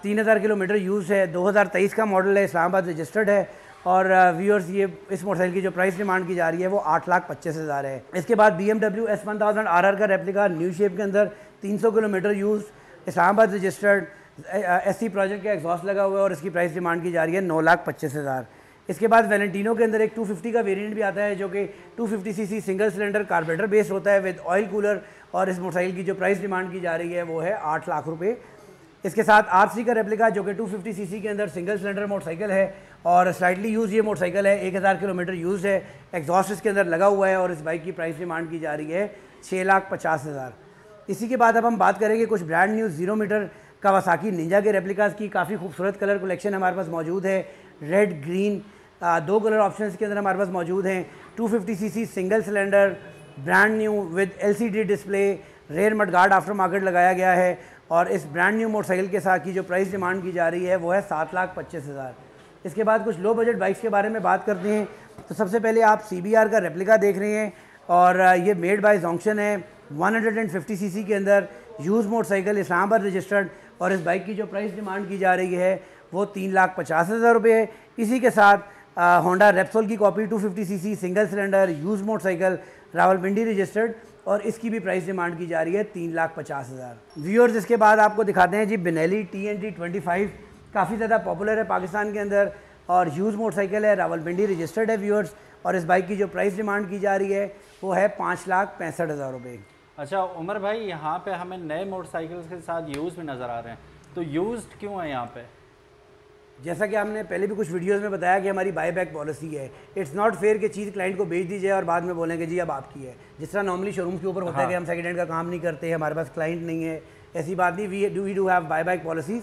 3,000 किलोमीटर यूज़ है, 2023 का मॉडल है, इस्लामाबाद रजिस्टर्ड है और व्यूअर्स ये इस मोटरसाइकिल की जो प्राइस डिमांड की जा रही है वो 8,25,000 है। इसके बाद BMW S1000 RR का रेप्लिका न्यू शेप के अंदर 300 kilometre use, Islamabad registered, SC project का एग्जॉस्ट लगा हुआ है और इसकी प्राइस डिमांड की जा रही है 9,25,000। इसके बाद वैलेंटिनो के अंदर एक 250 का वेरिएंट भी आता है जो कि 250 cc single cylinder carburettor based होता है विद ऑयल कूलर और इस मोटरसाइकिल की जो प्राइस डिमांड की जा रही है वो है 8 लाख रुपये। इसके साथ R3 का रेप्लिका जो कि 250 सीसी के अंदर सिंगल सिलेंडर मोटरसाइकिल है और स्लाइटली यूज़ ये मोटरसाइकिल है, 1000 किलोमीटर यूज़ है, एग्जॉस्ट इसके अंदर लगा हुआ है और इस बाइक की प्राइस डिमांड की जा रही है 6,50,000। इसी के बाद अब हम बात करेंगे कुछ brand new 0 metre Kawasaki Ninja के रेप्लिकास की। काफ़ी खूबसूरत कलर कलेक्शन हमारे पास मौजूद है, रेड ग्रीन 2 कलर ऑप्शन के अंदर हमारे पास मौजूद हैं। 250 cc single cylinder brand new with LCD display, rear mudguard aftermarket लगाया गया है और इस ब्रांड न्यू मोटरसाइकिल के साथ की जो प्राइस डिमांड की जा रही है वो है 7,25,000। इसके बाद कुछ लो बजट बाइक्स के बारे में बात करते हैं। तो सबसे पहले आप CBR का रेप्लिका देख रहे हैं और ये मेड बाय जोंक्शन है, 150 सीसी के अंदर यूज़ मोटरसाइकिल, इस्लामाबाद रजिस्टर्ड और इस बाइक की जो प्राइस डिमांड की जा रही है वो 3,50,000 रुपये है। इसी के साथ होंडा रेप्सोल की copy 250 cc single cylinder use motorcycle, Rawalpindi registered और इसकी भी प्राइस डिमांड की जा रही है 3,50,000। व्यूअर्स इसके बाद आपको दिखाते हैं जी बेनेली TNT 25, काफ़ी ज़्यादा पॉपुलर है पाकिस्तान के अंदर और यूज़ मोटरसाइकिल है, रावलपिंडी रजिस्टर्ड है व्यूअर्स और इस बाइक की जो प्राइस डिमांड की जा रही है वो है 5,65,000 रुपये। अच्छा उमर भाई, यहाँ पे हमें नए मोटरसाइकिल के साथ यूज़ भी नज़र आ रहे हैं, तो यूज्ड क्यों है यहाँ पे? जैसा कि हमने पहले भी कुछ वीडियोस में बताया कि हमारी बाय बैक पॉलिसी है। इट्स नॉट फेयर कि चीज़ क्लाइंट को बेच दी जाए और बाद में बोलेंगे जी अब आपकी है, जिस तरह नॉर्मली शोरूम के ऊपर होता है कि हम सेकंड हैंड का काम नहीं करते, हमारे पास क्लाइंट नहीं है, ऐसी बात नहीं। We do have buy back policies.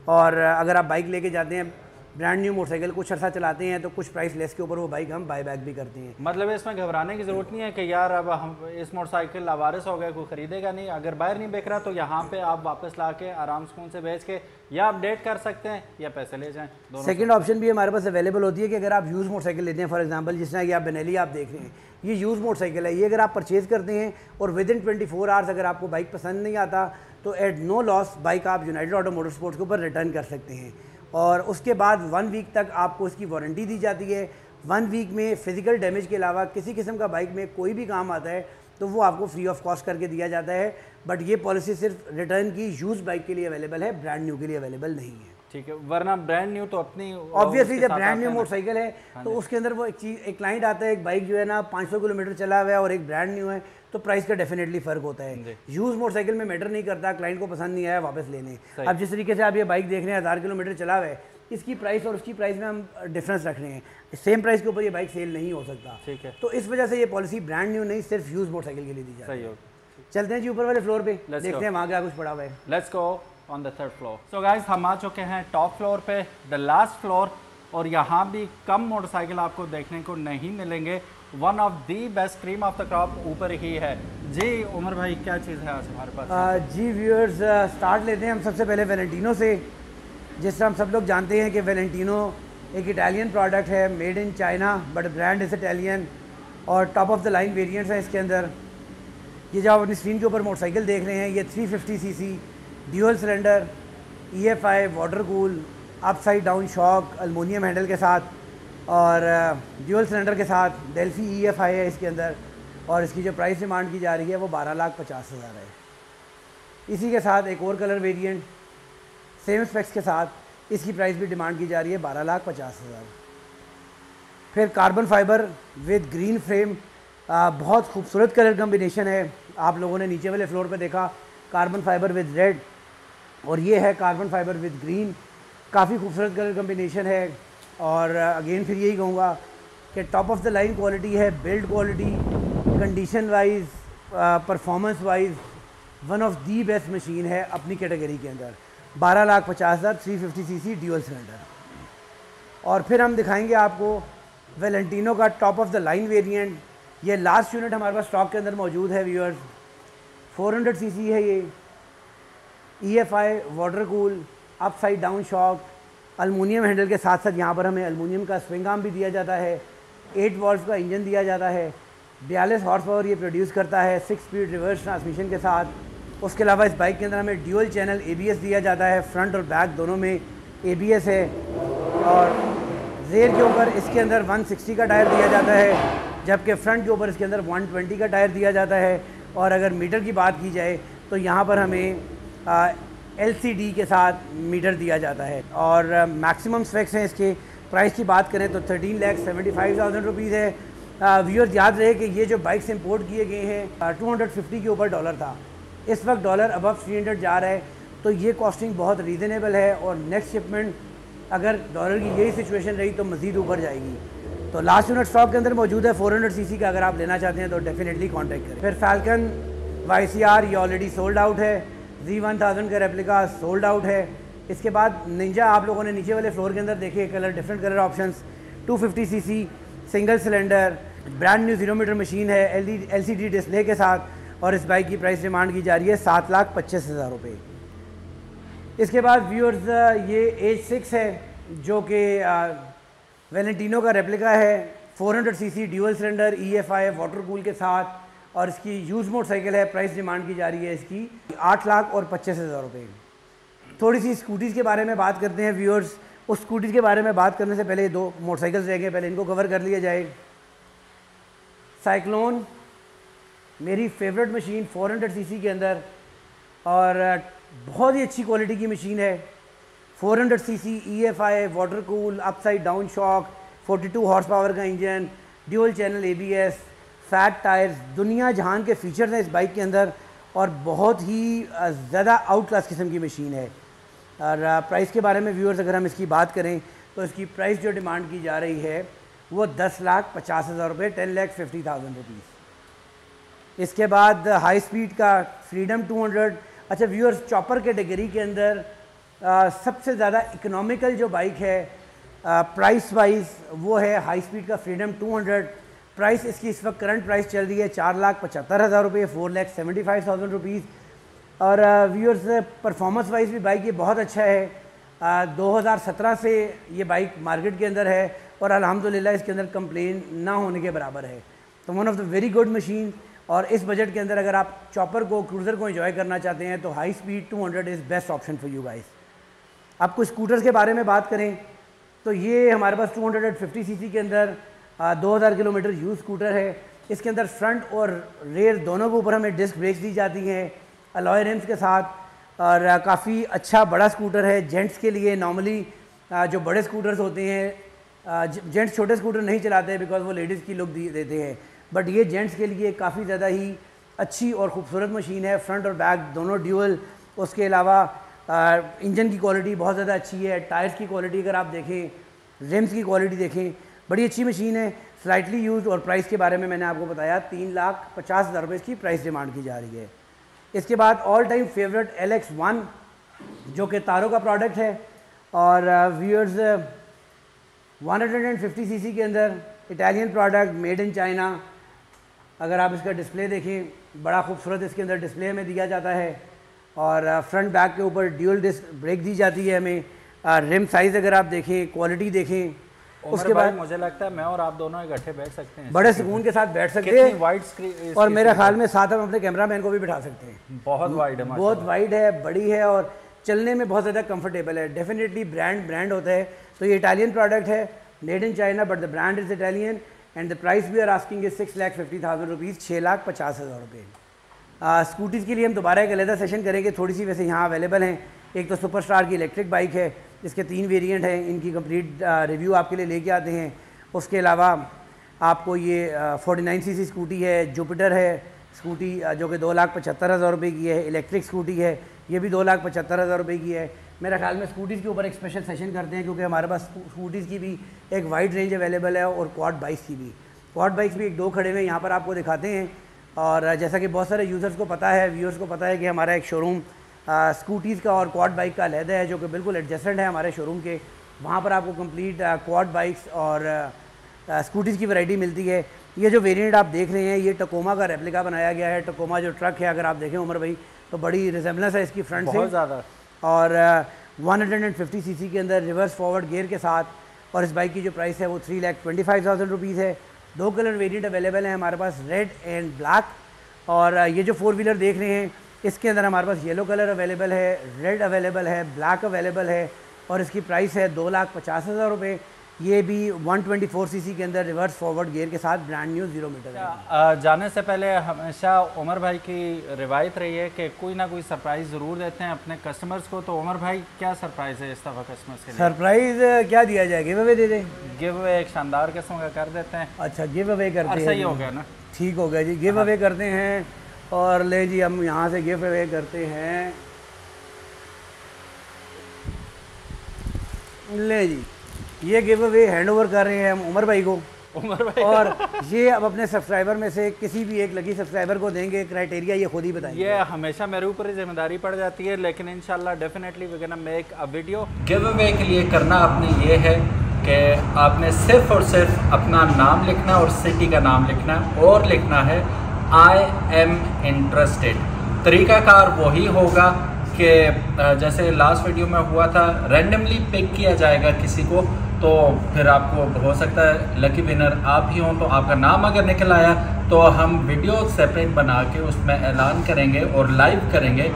और अगर आप बाइक लेके जाते हैं ब्रांड न्यू मोटरसाइकिल, कुछ अर्सा चलाते हैं तो कुछ प्राइस लेस के ऊपर वो बाइक हम बाय बैक भी करते हैं। मतलब इसमें घबराने की ज़रूरत नहीं है कि यार अब हम इस मोटरसाइकिल लावारिस हो गए, कोई ख़रीदेगा नहीं, अगर बाहर नहीं बिक रहा तो यहाँ पे आप वापस ला के आराम सुकून से बेच के या अपडेट कर सकते हैं या पैसे ले जाएं। सेकंड ऑप्शन भी हमारे पास अवेलेबल होती है कि अगर आप यूज़ मोटरसाइकिल लेते हैं, फॉर एग्जांपल जिस तरह कि आप बेनेली आप देख रहे हैं, ये यूज़ मोटरसाइकिल है, ये अगर आप परचेज़ करते हैं और विद इन 24 आवर्स अगर आपको बाइक पसंद नहीं आता तो एट नो लॉस बाइक आप यूनाइटेड ऑटो मोटर स्पोर्ट्स के ऊपर रिटर्न कर सकते हैं। और उसके बाद 1 वीक तक आपको इसकी वारंटी दी जाती है। 1 वीक में फ़िज़िकल डैमेज के अलावा किसी किस्म का बाइक में कोई भी काम आता है तो वो आपको फ्री ऑफ कॉस्ट करके दिया जाता है। बट ये पॉलिसी सिर्फ रिटर्न की यूज़ बाइक के लिए अवेलेबल है, ब्रांड न्यू के लिए अवेलेबल नहीं है। ठीक है, वरना ब्रांड न्यू तो अपनी ऑब्वियसली जब ब्रांड न्यू मोटरसाइकिल है तो उसके अंदर वो एक क्लाइंट आता है, एक बाइक जो है ना 500 किलोमीटर चला हुआ है और एक ब्रांड न्यू है, तो प्राइस का डेफिनेटली फ़र्क होता है। यूज़ मोटरसाइकिल में मैटर नहीं करता, क्लाइंट को पसंद नहीं आया वापस लेने। अब जिस तरीके से आप ये बाइक देख रहे हैं 1000 किलोमीटर चला हुआ है, इसकी प्राइस और उसकी प्राइस में हम डिफरेंस रख रहे हैं, सेम प्राइस के ऊपर ये बाइक सेल नहीं हो सकता। ठीक है, तो इस वजह से ये पॉलिसी ब्रांड न्यू नहीं सिर्फ यूज़ मोटरसाइकिल के लिए दी जाती है। चलते हैं जी ऊपर वाले फ्लोर पे, देखते हैं वहाँ क्या कुछ पड़ा हुआ है। Let's go on the 3rd floor. So guys हम आ चुके हैं टॉप फ्लोर पे, द लास्ट फ्लोर, और यहाँ भी कम मोटरसाइकिल आपको देखने को नहीं मिलेंगे। One of the best cream of the crop ऊपर ही है जी। उमर भाई क्या चीज़ है आज हमारे पास? जी व्यूअर्स, स्टार्ट लेते हैं हम सबसे पहले वैलेंटिनो से। जिस तरह हम सब लोग जानते हैं कि वैलेंटिनो एक इटालियन प्रोडक्ट है, made in China, but brand is Italian, और top of the line variants हैं इसके अंदर। ये जो आप अपनी स्क्रीन के ऊपर मोटरसाइकिल देख रहे हैं, ये 350 CC dual cylinder EFI water cool upside down shock aluminium handle के साथ और ड्यूअल सिलेंडर के साथ डेल्फी EFI है इसके अंदर, और इसकी जो प्राइस डिमांड की जा रही है वो 12,50,000 है। इसी के साथ एक और कलर वेरिएंट सेम स्पेक्स के साथ, इसकी प्राइस भी डिमांड की जा रही है 12,50,000। फिर carbon fibre with green frame, बहुत खूबसूरत कलर कम्बिनेशन है। आप लोगों ने नीचे वाले फ्लोर पे देखा कार्बन फाइबर विद रेड, और ये है कार्बन फाइबर विद ग्रीन, काफ़ी खूबसूरत कलर कम्बिनेशन है। और अगेन फिर यही कहूँगा कि top of the line quality है, build quality, condition wise, performance wise one of the best machine है अपनी कैटेगरी के अंदर। 12,50,000 350 सीसी ड्यूअल सिलेंडर। और फिर हम दिखाएंगे आपको वैलेंटिनो का top of the line variant. ये लास्ट यूनिट हमारे पास स्टॉक के अंदर मौजूद है व्यूअर्स। 400 सीसी है ये, EFI water cool upside down shock aluminium handle के साथ साथ यहाँ पर हमें एल्युमिनियम का स्विंग आर्म भी दिया जाता है। 8 वॉल्व का इंजन दिया जाता है, 42 हॉर्स पावर ये प्रोड्यूस करता है 6 स्पीड रिवर्स ट्रांसमिशन के साथ। उसके अलावा इस बाइक के अंदर हमें ड्यूअल चैनल ABS दिया जाता है, फ्रंट और बैक दोनों में ABS है। और रेयर के ऊपर इसके अंदर 160 का टायर दिया जाता है, जबकि फ्रंट के ऊपर इसके अंदर 120 का टायर दिया जाता है। और अगर मीटर की बात की जाए तो यहाँ पर हमें LCD के साथ मीटर दिया जाता है। और मैक्सिमम स्पेक्स हैं इसके। प्राइस की बात करें तो 13,75,000 रुपीज़ है। व्यूअर्स याद रहे कि ये जो बाइक्स इंपोर्ट किए गए हैं 250 के ऊपर डॉलर था, इस वक्त डॉलर अबव 300 जा रहा है, तो ये कॉस्टिंग बहुत रीज़नेबल है। और नेक्स्ट शिपमेंट अगर डॉलर की यही सिचुएशन रही तो मज़ीद ऊपर जाएगी। तो लास्ट यूनिट स्टॉक के अंदर मौजूद है 400 सीसी का, अगर आप लेना चाहते हैं तो डेफिनेटली कॉन्टैक्ट करें। फिर फैल्कन YCR ये ऑलरेडी सोल्ड आउट है, Z1000 का रेप्लिका सोल्ड आउट है। इसके बाद निंजा आप लोगों ने नीचे वाले फ्लोर के अंदर देखे colour, different colour options, 250 cc single cylinder brand new 0 metre machine है LCD डिस्प्ले के साथ, और इस बाइक की प्राइस डिमांड की जा रही है 7,25,000 रुपये। इसके बाद व्यूअर्स ये H6 है जो कि वैलेंटिनो का रेप्लिका है, 400 CC dual cylinder EFI water cool के साथ, और इसकी यूज़ मोटरसाइकिल है। प्राइस डिमांड की जा रही है इसकी 8,25,000 रुपये। थोड़ी सी स्कूटीज़ के बारे में बात करते हैं व्यूअर्स। उस स्कूटीज़ के बारे में बात करने से पहले 2 मोटरसाइकिल्स रह गए, पहले इनको कवर कर लिया जाए। साइक्लोन मेरी फेवरेट मशीन 400 सीसी के अंदर, और बहुत ही अच्छी क्वालिटी की मशीन है। 400 CC EFI water cool upside down shock, 42 horse power का engine, dual channel ABS, fat tyres, दुनिया जहान के फीचर्स हैं इस बाइक के अंदर, और बहुत ही ज़्यादा आउट क्लास किस्म की मशीन है। और प्राइस के बारे में व्यूअर्स अगर हम इसकी बात करें तो इसकी प्राइस जो डिमांड की जा रही है वो 10,50,000 रुपये, 10,50,000 रुपीज़। इसके बाद हाई स्पीड का फ्रीडम 200। अच्छा व्यूअर्स, चॉपर कैटेगरी के अंदर सबसे ज़्यादा इकोनॉमिकल जो बाइक है प्राइस वाइज वो है हाई स्पीड का फ्रीडम 200। प्राइस इसकी इस वक्त करंट प्राइस चल रही है 4,75,000 रुपये, 4,75,000 रुपीज़। और व्यूअर्स परफॉर्मेंस वाइज भी बाइक ये बहुत अच्छा है। 2017 से ये बाइक मार्केट के अंदर है और अल्हम्दुलिल्लाह इसके अंदर कंप्लेन ना होने के बराबर है। तो one of the very good machine. और इस बजट के अंदर अगर आप चॉपर को, क्रूज़र को एंजॉय करना चाहते हैं तो high speed 200 is best option for you guys. आपको स्कूटर्स के बारे में बात करें तो ये हमारे पास 250 सीसी के अंदर 2000 किलोमीटर यूज स्कूटर है। इसके अंदर फ्रंट और रेयर दोनों के ऊपर हमें डिस्क ब्रेक्स दी जाती हैं अलॉय रिम्स के साथ। और काफ़ी अच्छा बड़ा स्कूटर है जेंट्स के लिए। नॉर्मली जो बड़े स्कूटर्स होते हैं, जेंट्स छोटे स्कूटर नहीं चलाते बिकॉज वो लेडीज़ की लुक देते हैं, बट ये जेंट्स के लिए काफ़ी ज़्यादा ही अच्छी और ख़ूबसूरत मशीन है। फ्रंट और बैक दोनों ड्यूअल। उसके अलावा इंजन की क्वालिटी बहुत ज़्यादा अच्छी है। टायर्स की क्वालिटी अगर आप देखें, रिम्स की क्वालिटी देखें, बड़ी अच्छी मशीन है, स्लाइटली यूज। और प्राइस के बारे में मैंने आपको बताया 3,50,000 रुपये इसकी प्राइस डिमांड की जा रही है। इसके बाद ऑल टाइम फेवरेट LX1 जो कि तारो का प्रोडक्ट है और व्यूअर्स 150 सीसी के अंदर Italian product, made in China. अगर आप इसका डिस्प्ले देखें, बड़ा खूबसूरत इसके अंदर डिस्प्ले में दिया जाता है और फ्रंट बैक के ऊपर ड्यूल डिस्क ब्रेक दी जाती है हमें। रिम साइज़ अगर आप देखें, क्वालिटी देखें। उसके बाद मुझे लगता है मैं और आप दोनों इकट्ठे बैठ सकते हैं, बड़े सुकून के साथ बैठ सकते हैं। वाइड स्क्रीन और मेरे ख्याल में साथ हम अपने कैमरामैन को भी बिठा सकते हैं। बहुत वाइड है, बहुत वाइड है, बड़ी है और चलने में बहुत ज़्यादा कंफर्टेबल है। डेफिनेटली ब्रांड होता है। तो ये इटालियन प्रोडक्ट है, made in China, but the brand is Italian and the price we are asking is 6,50,000 rupees, 6,50,000 रुपये। स्कूटीज़ के लिए हम दोबारा एक अलहदा सेशन करेंगे, थोड़ी सी वैसे यहाँ अवेलेबल हैं। एक तो सुपरस्टार की इलेक्ट्रिक बाइक है जिसके 3 वेरिएंट हैं, इनकी कंप्लीट रिव्यू आपके लिए लेके आते हैं। उसके अलावा आपको ये 49 सीसी स्कूटी है, जुपिटर है स्कूटी जो कि 2,75,000 रुपये की है। इलेक्ट्रिक स्कूटी है, ये भी 2,75,000 रुपये की है। मेरा ख्याल में स्कूटीज़ के ऊपर एक स्पेशल सेशन करते हैं क्योंकि हमारे पास स्कूटीज़ की भी एक वाइड रेंज अवेलेबल है और क्वाड बाइक्स की भी। क्वाड बाइक्स भी 1-2 खड़े हुए यहाँ पर आपको दिखाते हैं। और जैसा कि बहुत सारे यूज़र्स को पता है, व्यूअर्स को पता है कि हमारा एक शोरूम स्कूटीज़ का और क्वाड बाइक का अलहदा है जो कि बिल्कुल एडजेसेंट है हमारे शोरूम के। वहाँ पर आपको कंप्लीट क्वाड बाइक्स और स्कूटीज़ की वैरायटी मिलती है। ये जो वेरिएंट आप देख रहे हैं ये टकोमा का रेप्लिका बनाया गया है। टकोमा जो ट्रक है, अगर आप देखें उमर भाई, तो बड़ी रिजेम्बलेंस है इसकी फ्रंट से बहुत ज़्यादा। और 150 सीसी के अंदर रिवर्स फॉरवर्ड गियर के साथ। और इस बाइक की जो प्राइस है वो 3,25,000 रुपीज़ है। 2 कलर वेरिएंट अवेलेबल हैं हमारे पास, रेड एंड ब्लैक। और ये जो 4 व्हीलर देख रहे हैं इसके अंदर हमारे पास येलो कलर अवेलेबल है, रेड अवेलेबल है, ब्लैक अवेलेबल है और इसकी प्राइस है 2,50,000 रुपये। ये भी 124 सीसी के अंदर रिवर्स फॉरवर्ड गियर के साथ ब्रांड न्यू 0 मीटर। जाने से पहले हमेशा उमर भाई की रिवायत रही है कि कोई ना कोई सरप्राइज़ ज़रूर देते हैं अपने कस्टमर्स को। तो उमर भाई क्या सरप्राइज़ है इस दफ़ा कस्टमर्स के लिए? सरप्राइज़ क्या दिया जाए? गिव अवे दे दें। गिव अवे एक शानदार किस्म का कर देते हैं। अच्छा, गिव अवे करते हैं। सही हो गया ना? ठीक हो गया जी, गिव अवे करते हैं। और ले जी, हम यहाँ से गिव अवे करते हैं। ले जी, ये गिव अवे हैंड ओवर कर रहे हैं हम उमर भाई को। उमर भाई और ये अब अपने सब्सक्राइबर में से किसी भी एक लकी सब्सक्राइबर को देंगे। क्राइटेरिया ये खुद ही बताएंगे। ये हमेशा मेरे ऊपर ही जिम्मेदारी पड़ जाती है, लेकिन इंशाल्लाह definitely we gonna make a video. Giveaway के लिए करना आपने ये है कि आपने सिर्फ और सिर्फ अपना नाम लिखना और सिटी का नाम लिखना और लिखना है आई एम इंटरेस्टेड। तरीक़ाकार वही होगा कि जैसे लास्ट वीडियो में हुआ था, रैंडमली पिक किया जाएगा किसी को, तो फिर आपको हो सकता है लकी विनर आप ही हों। तो आपका नाम अगर निकल आया तो हम वीडियो सेपरेट बना के उसमें ऐलान करेंगे और लाइव करेंगे।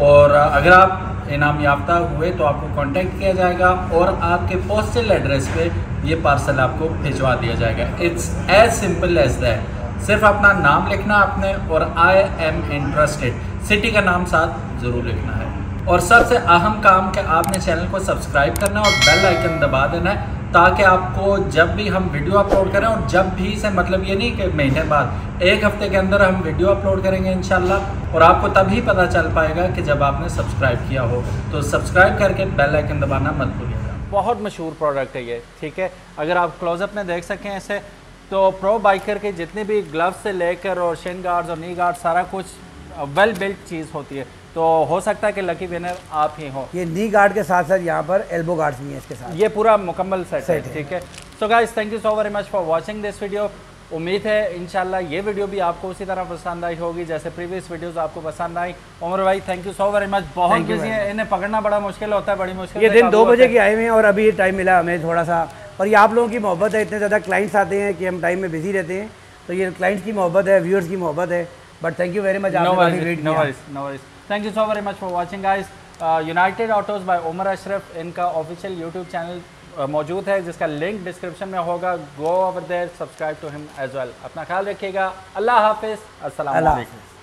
और अगर आप इनाम याफ्ता हुए तो आपको कांटेक्ट किया जाएगा और आपके पोस्टल एड्रेस पे ये पार्सल आपको भिजवा दिया जाएगा। It's as simple as that. सिर्फ अपना नाम लिखना आपने और आई एम इंटरेस्टेड, सिटी का नाम साथ ज़रूर लिखना है। और सबसे अहम काम कि आपने चैनल को सब्सक्राइब करना और बेल आइकन दबा देना है ताकि आपको जब भी हम वीडियो अपलोड करें, और जब भी से मतलब ये नहीं कि महीने बाद, एक हफ्ते के अंदर हम वीडियो अपलोड करेंगे इंशाल्लाह, और आपको तभी पता चल पाएगा कि जब आपने सब्सक्राइब किया हो। तो सब्सक्राइब करके बेल आइकन दबाना मत भूलिएगा। बहुत मशहूर प्रोडक्ट है ये, ठीक है। अगर आप क्लोजअप में देख सकें इसे, तो प्रो बाइकर के जितने भी ग्लव्स से लेकर और शिन गार्ड्स और नी गार्ड सारा कुछ वेल बिल्ट चीज़ होती है। तो हो सकता है कि लकी विनर आप ही हो। ये नी गार्ड के साथ साथ यहाँ पर एल्बो गार्ड्स भी हैं इसके साथ, ये पूरा मुकम्मल सेट है, है। ठीक है। So guys, thank you so very much for watching this video. उम्मीद है इंशाल्लाह ये वीडियो भी आपको उसी तरह पसंद आई होगी जैसे प्रीवियस वीडियोस आपको पसंद आई। उमर भाई, thank you so very much. बहुत बिजी है, इन्हें पकड़ना बड़ा मुश्किल होता है, बड़ी मुश्किल। ये दिन 2 बजे के आए हुए हैं और अभी टाइम मिला हमें थोड़ा सा, और ये आप लोगों की मोहब्बत है, इतने ज़्यादा क्लाइंट्स आते हैं कि हम टाइम में बिजी रहते हैं, तो ये क्लाइंट्स की मोहब्बत है, व्यूअर्स की मोहब्बत है। But thank you very much, no worries. Thank you so very much for watching guys. United autos by Umar Ashraf, इनका ऑफिशियल यूट्यूब चैनल मौजूद है जिसका लिंक डिस्क्रिप्शन में होगा। Go over there, subscribe to him as well. अपना ख्याल रखिएगा। अल्लाह हाफिज़, अस्सलाम वालेकुम।